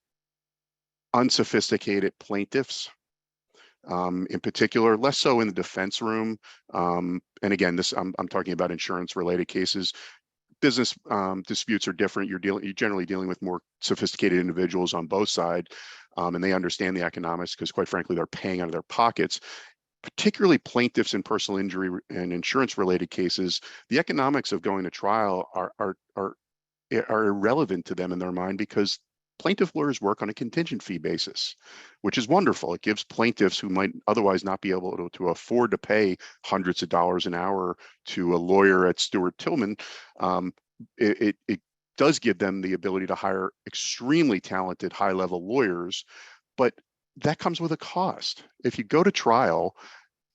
unsophisticated plaintiffs, in particular, less so in the defense room. And again, I'm talking about insurance related cases. Business disputes are different. You're generally dealing with more sophisticated individuals on both sides, and they understand the economics because, quite frankly, they're paying out of their pockets. Particularly plaintiffs in personal injury and insurance related cases, the economics of going to trial are irrelevant to them in their mind, because plaintiff lawyers work on a contingent fee basis, which is wonderful. It gives plaintiffs who might otherwise not be able to afford to pay hundreds of dollars an hour to a lawyer at Stewart Tillman, it does give them the ability to hire extremely talented high-level lawyers, but that comes with a cost. If you go to trial,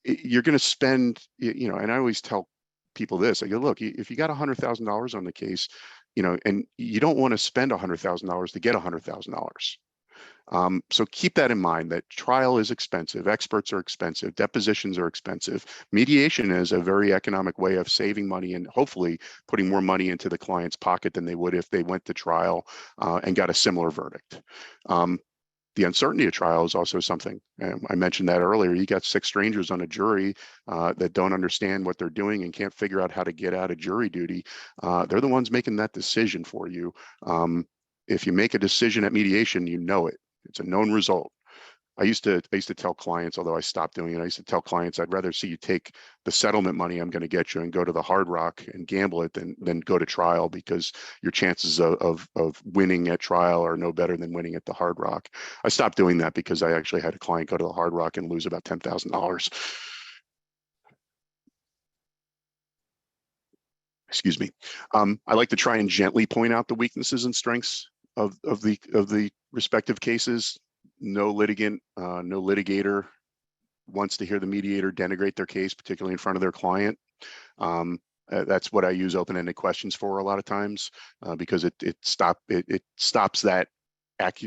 you're going to spend, and I always tell people this, I go, look, if you got $100,000 on the case, and you don't want to spend $100,000 to get $100,000. So keep that in mind, that trial is expensive, experts are expensive, depositions are expensive. Mediation is a very economic way of saving money and hopefully putting more money into the client's pocket than they would if they went to trial and got a similar verdict. The uncertainty of trial is also something. I mentioned that earlier. You got 6 strangers on a jury that don't understand what they're doing and can't figure out how to get out of jury duty. They're the ones making that decision for you. If you make a decision at mediation, you know it. It's a known result. I used to tell clients, although I stopped doing it, I used to tell clients, I'd rather see you take the settlement money I'm going to get you and go to the Hard Rock and gamble it than go to trial, because your chances of winning at trial are no better than winning at the Hard Rock. I stopped doing that because I actually had a client go to the Hard Rock and lose about $10,000. Excuse me. I like to try and gently point out the weaknesses and strengths of the respective cases. No litigant, no litigator wants to hear the mediator denigrate their case, particularly in front of their client. That's what I use open-ended questions for a lot of times, because it stops that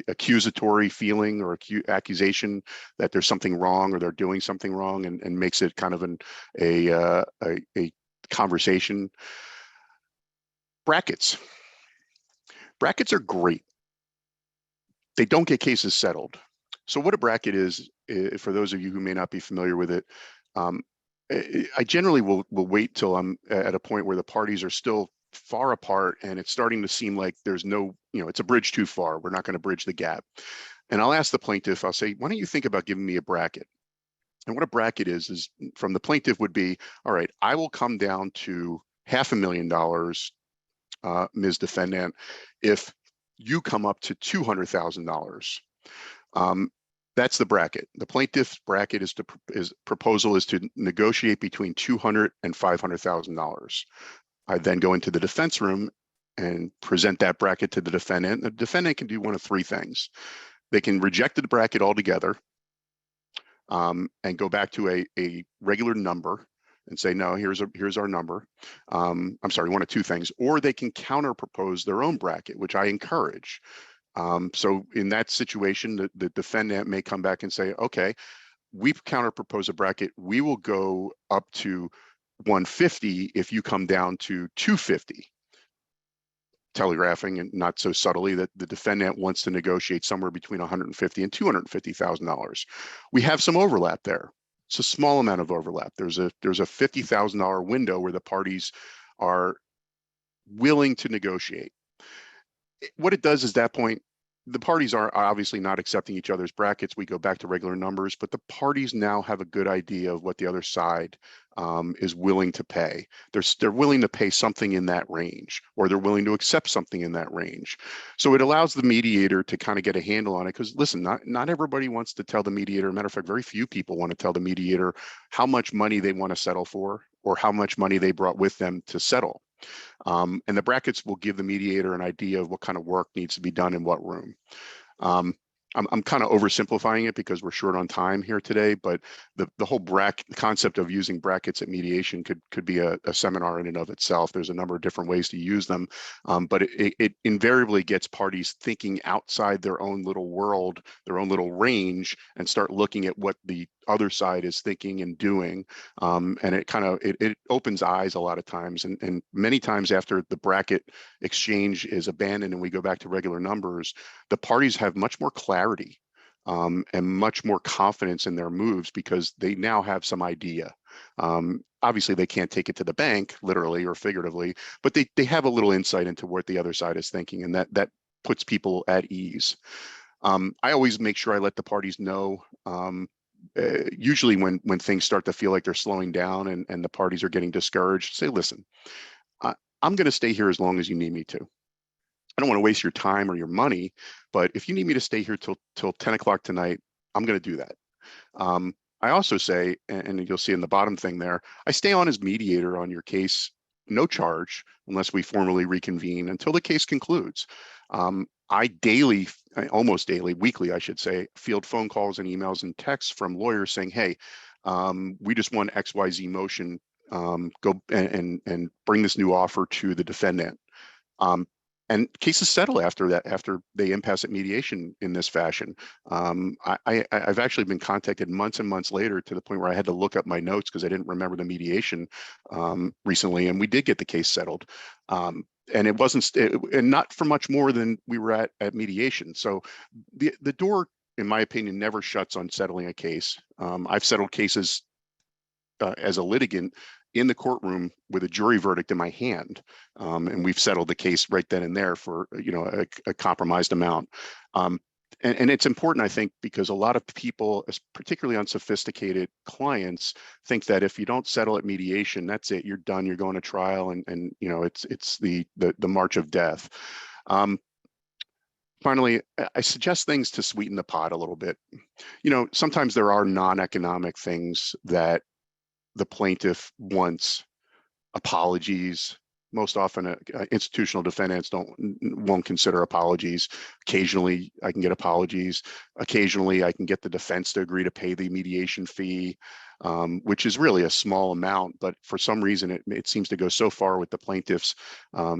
accusatory feeling or accusation that there's something wrong or they're doing something wrong, and makes it kind of a conversation. Brackets are great. They don't get cases settled. So what a bracket is, for those of you who may not be familiar with it, I generally will wait till I'm at a point where the parties are still far apart and it's starting to seem like there's no, it's a bridge too far. We're not going to bridge the gap. And I'll ask the plaintiff, I'll say, why don't you think about giving me a bracket? And what a bracket is from the plaintiff would be, all right, I will come down to $500,000, Ms. Defendant, if you come up to $200,000. That's the bracket. The plaintiff's bracket is proposal is to negotiate between $200,000 and $500,000. I then go into the defense room and present that bracket to the defendant. The defendant can do one of 3 things. They can reject the bracket altogether and go back to a regular number and say, no, here's our number. I'm sorry, one of 2 things. Or they can counter propose their own bracket, which I encourage. So in that situation, the defendant may come back and say, okay, we've counter proposed a bracket. We will go up to 150 if you come down to 250. Telegraphing, and not so subtly, that the defendant wants to negotiate somewhere between $150,000 and $250,000. We have some overlap there. It's a small amount of overlap. There's a $50,000 window where the parties are willing to negotiate. What it does is, at that point, the parties are obviously not accepting each other's brackets. We go back to regular numbers, but the parties now have a good idea of what the other side is willing to pay. They're willing to pay something in that range, or they're willing to accept something in that range. So it allows the mediator to kind of get a handle on it, because listen, not everybody wants to tell the mediator. Matter of fact, very few people want to tell the mediator how much money they want to settle for, or how much money they brought with them to settle. And the brackets will give the mediator an idea of what kind of work needs to be done in what room. I'm kind of oversimplifying it because we're short on time here today, but the whole concept of using brackets at mediation could be a seminar in and of itself. There's a number of different ways to use them, but it invariably gets parties thinking outside their own little world, their own little range, and start looking at what the other side is thinking and doing. And it kind of it opens eyes a lot of times, and many times after the bracket exchange is abandoned and we go back to regular numbers, the parties have much more clarity and much more confidence in their moves because they now have some idea. Obviously, they can't take it to the bank, literally or figuratively, but they have a little insight into what the other side is thinking, and that puts people at ease. I always make sure I let the parties know, usually when things start to feel like they're slowing down and the parties are getting discouraged, say, listen, I'm going to stay here as long as you need me to. I don't want to waste your time or your money, but if you need me to stay here till 10 o'clock tonight, I'm going to do that. I also say, and you'll see in the bottom thing there, I stay on as mediator on your case, no charge, unless we formally reconvene until the case concludes. I daily, almost daily, weekly, I should say, field phone calls and emails and texts from lawyers saying, hey, we just won XYZ motion, go and bring this new offer to the defendant. And cases settle after that, after they impasse at mediation in this fashion. I've actually been contacted months and months later to the point where I had to look up my notes because I didn't remember the mediation recently, and we did get the case settled. And it wasn't, and not for much more than we were at mediation. So the door, in my opinion, never shuts on settling a case. I've settled cases as a litigant in the courtroom with a jury verdict in my hand, and we've settled the case right then and there for a compromised amount. And it's important, I think, because a lot of people, particularly unsophisticated clients, think that if you don't settle at mediation, that's it, you're done, you're going to trial, and it's the march of death. Finally, I suggest things to sweeten the pot a little bit. Sometimes there are non-economic things that the plaintiff wants: apologies. Most often, institutional defendants won't consider apologies. Occasionally, I can get apologies. Occasionally, I can get the defense to agree to pay the mediation fee, which is really a small amount, but for some reason, it seems to go so far with the plaintiffs.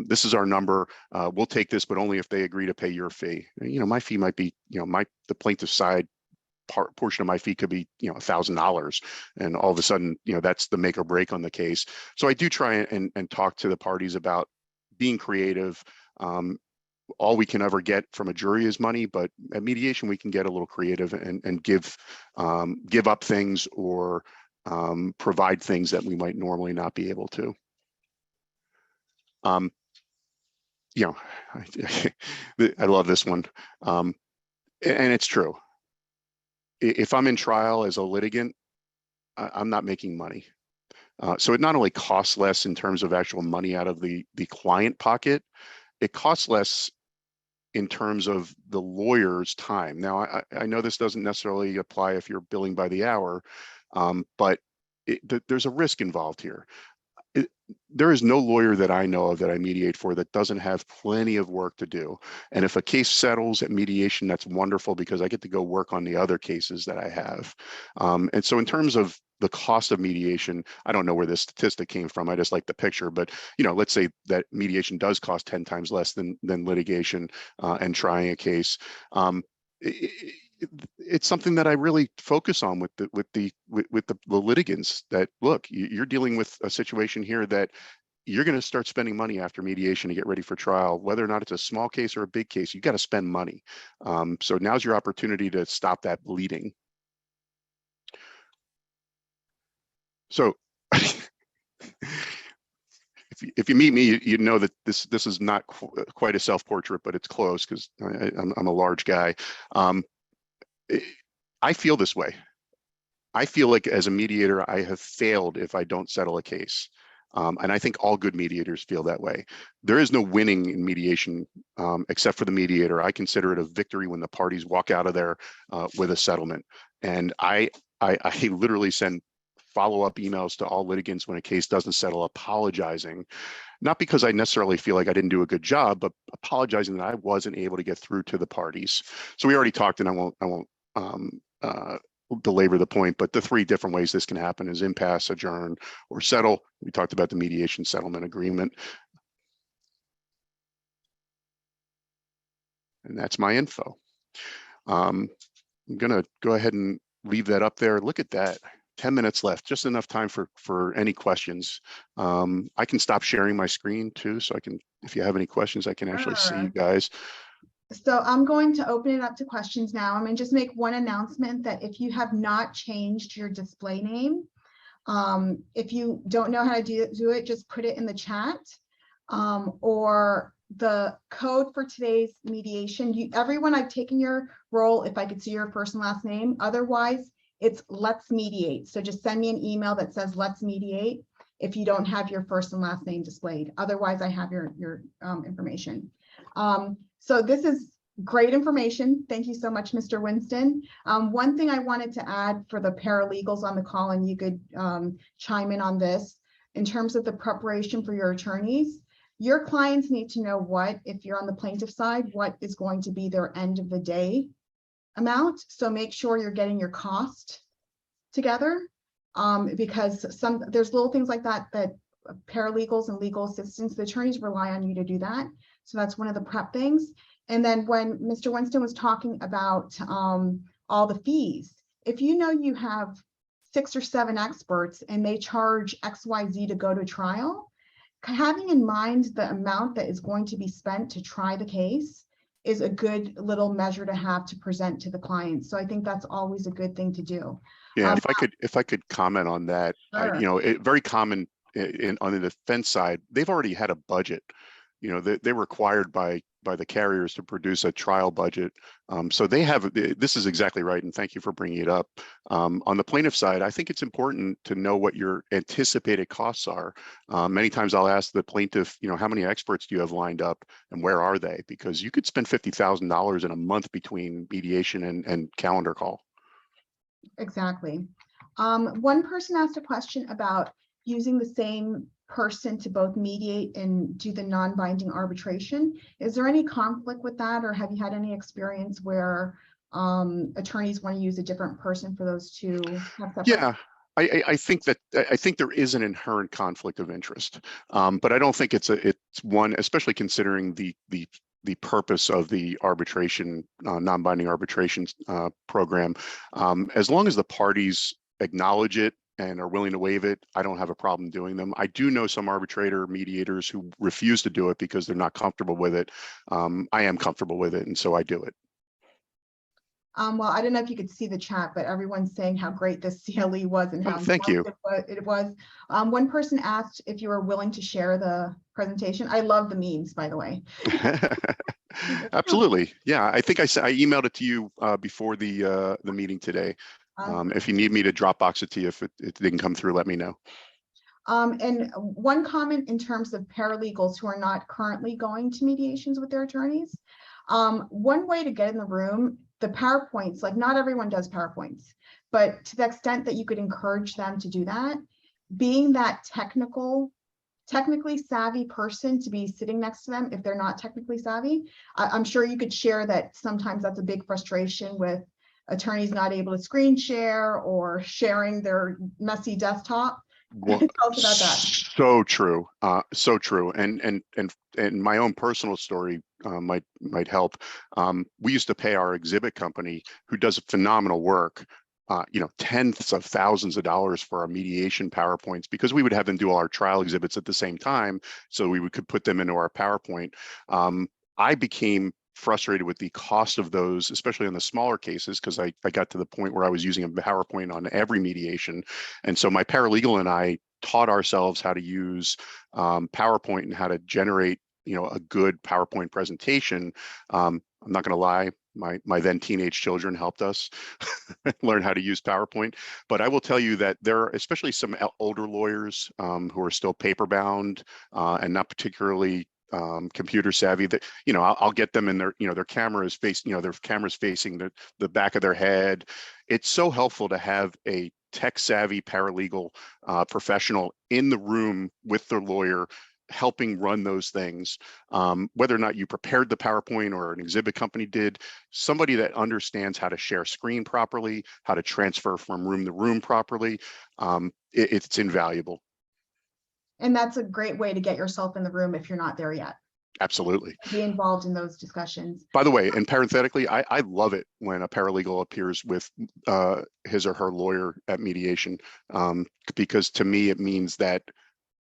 This is our number. We'll take this, but only if they agree to pay your fee. My fee might be, the plaintiff's side portion of my fee could be $1,000, and all of a sudden that's the make or break on the case. So I do try and talk to the parties about being creative. All we can ever get from a jury is money, but at mediation we can get a little creative and give up things or provide things that we might normally not be able to. I love this one, and it's true. If I'm in trial as a litigant, I'm not making money. So it not only costs less in terms of actual money out of the client pocket, it costs less in terms of the lawyer's time. Now, I know this doesn't necessarily apply if you're billing by the hour, but there's a risk involved here. There is no lawyer that I know of that I mediate for that doesn't have plenty of work to do. And if a case settles at mediation, that's wonderful because I get to go work on the other cases that I have. And so in terms of the cost of mediation, I don't know where this statistic came from. I just like the picture, but let's say that mediation does cost 10 times less than litigation and trying a case. It's something that I really focus on with the litigants, that look, you're dealing with a situation here that you're going to start spending money after mediation to get ready for trial, whether or not it's a small case or a big case. You got to spend money. So now's your opportunity to stop that bleeding. So if you meet me, you know that this is not quite a self-portrait, but it's close because I'm a large guy. I feel this way. I feel like as a mediator, I have failed if I don't settle a case. And I think all good mediators feel that way. There is no winning in mediation except for the mediator. I consider it a victory when the parties walk out of there with a settlement. And I literally send follow-up emails to all litigants when a case doesn't settle, apologizing, not because I necessarily feel like I didn't do a good job, but apologizing that I wasn't able to get through to the parties. So we already talked, and I won't belabor the point, but the three different ways this can happen is impasse, adjourn, or settle. We talked about the mediation settlement agreement. And that's my info. I'm gonna go ahead and leave that up there. Look at that, 10 minutes left, just enough time for any questions. I can stop sharing my screen too, so I can, if you have any questions, I can actually see you guys. So I'm going to open it up to questions now. I'm going to just make one announcement that if you have not changed your display name, if you don't know how to do it, just put it in the chat, or the code for today's mediation. Everyone, I've taken your role if I could see your first and last name. Otherwise, it's let's mediate. So just send me an email that says let's mediate if you don't have your first and last name displayed. Otherwise, I have your information. So this is great information. Thank you so much, Mr. Winston. One thing I wanted to add for the paralegals on the call, and you could chime in on this, in terms of the preparation for your attorneys, your clients need to know what, if you're on the plaintiff side, what is going to be their end of the day amount. So make sure you're getting your cost together, because there's little things like that that paralegals and legal assistants, the attorneys rely on you to do that. So that's one of the prep things. And then when Mr. Winston was talking about all the fees, if you know you have 6 or 7 experts and they charge XYZ to go to trial, having in mind the amount that is going to be spent to try the case is a good little measure to have to present to the client. So I think that's always a good thing to do. Yeah, if I could comment on that, Sure. very common on the defense side, they've already had a budget. They're required by the carriers to produce a trial budget. So they have, this is exactly right, and thank you for bringing it up. On the plaintiff side, I think it's important to know what your anticipated costs are. Many times I'll ask the plaintiff, how many experts do you have lined up and where are they? Because you could spend $50,000 in a month between mediation and calendar call. Exactly. One person asked a question about using the same person to both mediate and do the non-binding arbitration. Is there any conflict with that, or have you had any experience where attorneys want to use a different person for those two? Yeah, I think there is an inherent conflict of interest, but I don't think it's one, especially considering the purpose of the arbitration, non-binding arbitration program. As long as the parties acknowledge it and are willing to waive it, I don't have a problem doing them. I do know some mediators who refuse to do it because they're not comfortable with it. I am comfortable with it, and so I do it. Well, I don't know if you could see the chat, but everyone's saying how great this CLE was and how thank you. It was. One person asked if you were willing to share the presentation. I love the memes, by the way. Absolutely. Yeah, I think I emailed it to you before the meeting today. If you need me to Dropbox it to you, if it didn't come through, let me know. And one comment in terms of paralegals who are not currently going to mediations with their attorneys. One way to get in the room, the PowerPoints, like not everyone does PowerPoints, but to the extent that you could encourage them to do that, being that technically savvy person to be sitting next to them if they're not technically savvy. I'm sure you could share that sometimes that's a big frustration with attorneys not able to screen share or sharing their messy desktop. Well, Tell us about that. So true, so true. And my own personal story might help. We used to pay our exhibit company, who does phenomenal work, tens of thousands of dollars for our mediation PowerPoints, because we would have them do all our trial exhibits at the same time, so we could put them into our PowerPoint. I became frustrated with the cost of those, especially on the smaller cases, because I got to the point where I was using a PowerPoint on every mediation. And so my paralegal and I taught ourselves how to use PowerPoint and how to generate, a good PowerPoint presentation. I'm not going to lie, my then teenage children helped us learn how to use PowerPoint. But I will tell you that there are especially some older lawyers who are still paper bound and not particularly computer savvy, that I'll get them in their camera is facing, their camera's facing the back of their head. It's so helpful to have a tech savvy paralegal professional in the room with the lawyer, helping run those things. Whether or not you prepared the PowerPoint or an exhibit company did, somebody that understands how to share screen properly, how to transfer from room to room properly, it's invaluable. And that's a great way to get yourself in the room if you're not there yet. Absolutely. Be involved in those discussions. By the way, and parenthetically, I love it when a paralegal appears with his or her lawyer at mediation, because to me, it means that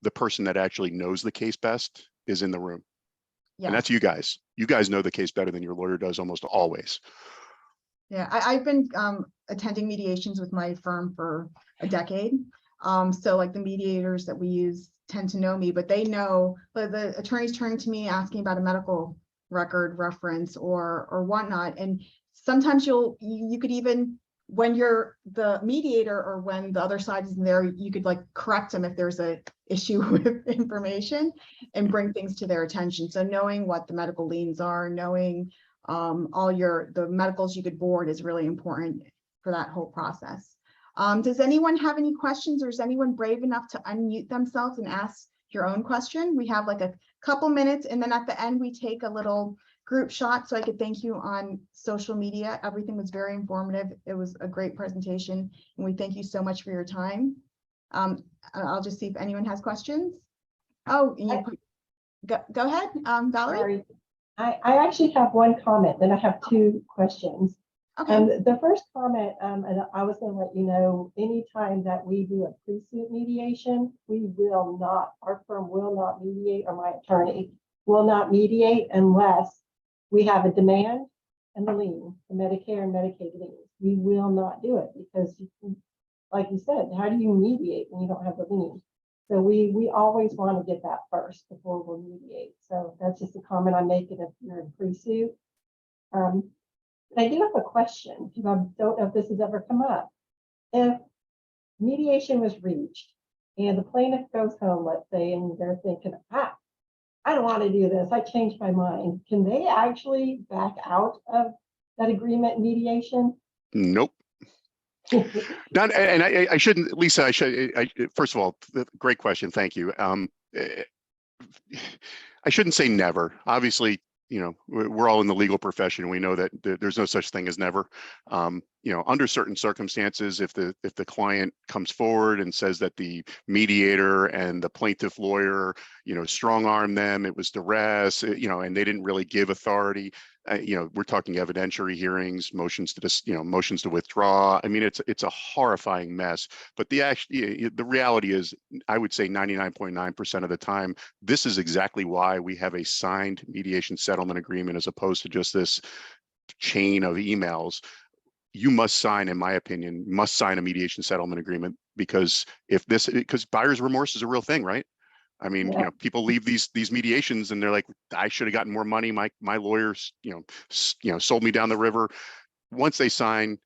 the person that actually knows the case best is in the room. Yeah. And that's you guys. You guys know the case better than your lawyer does almost always. Yeah, I've been attending mediations with my firm for a decade. So like the mediators that we use tend to know me, but they know, but the attorneys turning to me asking about a medical record reference or whatnot. And sometimes you could even, when you're the mediator or when the other side is there, you could like correct them if there's a issue with information and bring things to their attention. So knowing what the medical liens are, knowing all the medicals you could board is really important for that whole process. Does anyone have any questions, or is anyone brave enough to unmute themselves and ask your own question? We have like a couple minutes, and then at the end we take a little group shot so I could thank you on social media. Everything was very informative. It was a great presentation, and we thank you so much for your time. I'll just see if anyone has questions. Oh, go ahead, Valerie. Sorry. I actually have one comment, then I have two questions. Okay. The first comment, and I was going to let you know, anytime that we do a pre-suit mediation, our firm will not mediate, or my attorney will not mediate unless we have a demand and the lien, the Medicare and Medicaid liens. We will not do it because, like you said, how do you mediate when you don't have the lien? So we always want to get that first before we'll mediate. So that's just a comment I'm making if you're in pre-suit. I do have a question, because I don't know if this has ever come up. If mediation was reached and the plaintiff goes home, let's say, and they're thinking, I don't want to do this, I changed my mind, can they actually back out of that agreement mediation? Nope. Not, and I shouldn't, Lisa, first of all, great question. Thank you. I shouldn't say never. Obviously, you know, we're all in the legal profession. We know that there's no such thing as never. You know, under certain circumstances, if the client comes forward and says that the mediator and the plaintiff lawyer, you know, strong arm them, it was duress, you know, and they didn't really give authority. You know, we're talking evidentiary hearings, motions to withdraw. I mean, it's a horrifying mess. But the reality is, I would say 99.9% of the time, this is exactly why we have a signed mediation settlement agreement as opposed to just this chain of emails. You must sign, in my opinion, a mediation settlement agreement, because buyer's remorse is a real thing, right? I mean, Yeah. you know, people leave these mediations and they're like, I should have gotten more money. My lawyers, sold me down the river. Once they sign,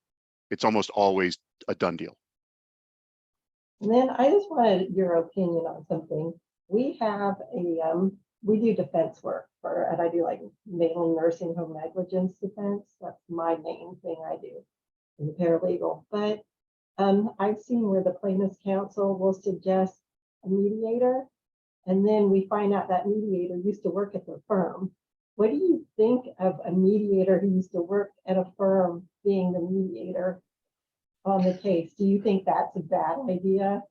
it's almost always a done deal. And then I just wanted your opinion on something. We have we do defense work and I do like mainly nursing home negligence defense. That's my main thing I do as a paralegal. But I've seen where the plaintiff's counsel will suggest a mediator, and then we find out that mediator used to work at the firm. What do you think of a mediator who used to work at a firm being the mediator on the case? Do you think that's a bad idea?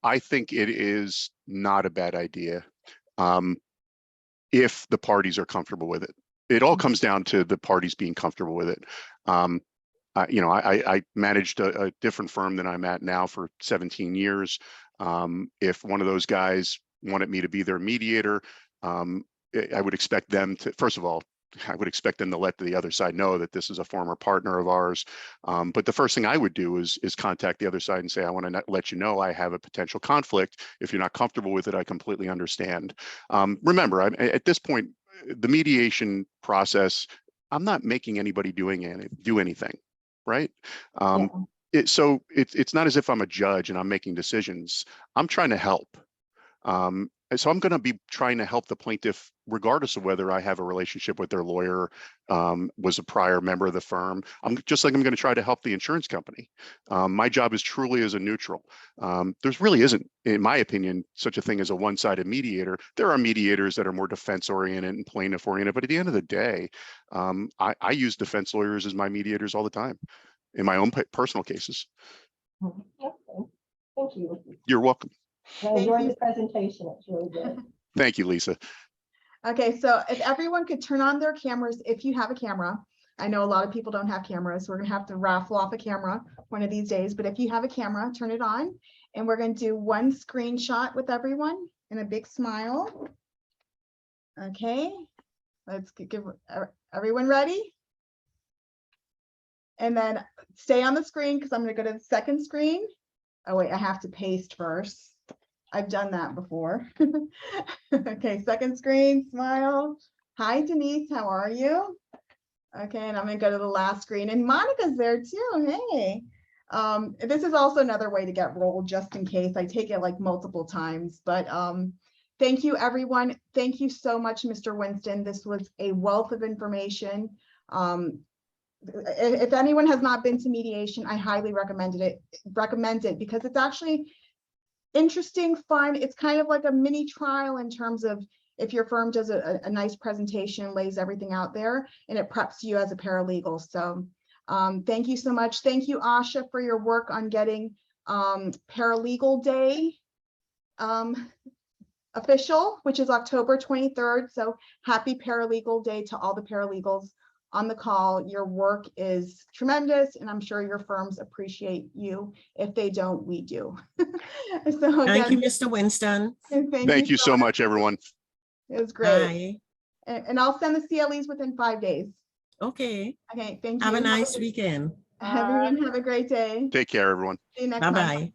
I think it is not a bad idea if the parties are comfortable with it. It all comes down to the parties being comfortable with it. I managed a different firm than I'm at now for 17 years. If one of those guys wanted me to be their mediator, I would expect them to, first of all, I would expect them to let the other side know that this is a former partner of ours. But the first thing I would do is contact the other side and say, I want to let you know I have a potential conflict. If you're not comfortable with it, I completely understand. Remember, at this point, the mediation process, I'm not making anybody do anything, right? So it's not as if I'm a judge and I'm making decisions. I'm trying to help. so I'm going to be trying to help the plaintiff regardless of whether I have a relationship with their lawyer, was a prior member of the firm. I'm going to try to help the insurance company. My job is truly as a neutral. There's really isn't, in my opinion, such a thing as a one-sided mediator. There are mediators that are more defense-oriented and plaintiff-oriented, but at the end of the day, I use defense lawyers as my mediators all the time in my own personal cases. Okay, thank you. You're welcome. I Thank enjoyed you. the presentation. It's really good. Thank you, Lisa. Okay, so if everyone could turn on their cameras, if you have a camera. I know a lot of people don't have cameras, so we're gonna have to raffle off a camera one of these days, but if you have a camera, turn it on. And we're gonna do one screenshot with everyone and a big smile. Okay, let's give everyone ready. And then stay on the screen because I'm gonna go to the second screen. Oh wait, I have to paste first. I've done that before. Okay, second screen, smile. Hi, Denise, how are you? Okay, and I'm gonna go to the last screen and Monica's there too, hey. This is also another way to get rolled just in case. I take it like multiple times, but thank you everyone. Thank you so much, Mr. Winston. This was a wealth of information. If anyone has not been to mediation, I highly recommend it because it's actually interesting, fun. It's kind of like a mini trial in terms of if your firm does a nice presentation, lays everything out there, and it preps you as a paralegal. So thank you so much. Thank you, Asha, for your work on getting Paralegal Day official, which is October 23rd. So happy Paralegal Day to all the paralegals on the call. Your work is tremendous, and I'm sure your firms appreciate you. If they don't, we do. So Thank you, Mr. Winston. Thank you so much, everyone. It was great. Bye. And I'll send the CLEs within 5 days. Okay. Okay, thank you. Have a nice weekend. Everyone have a great day. Take care, everyone. See you next time. Bye-bye.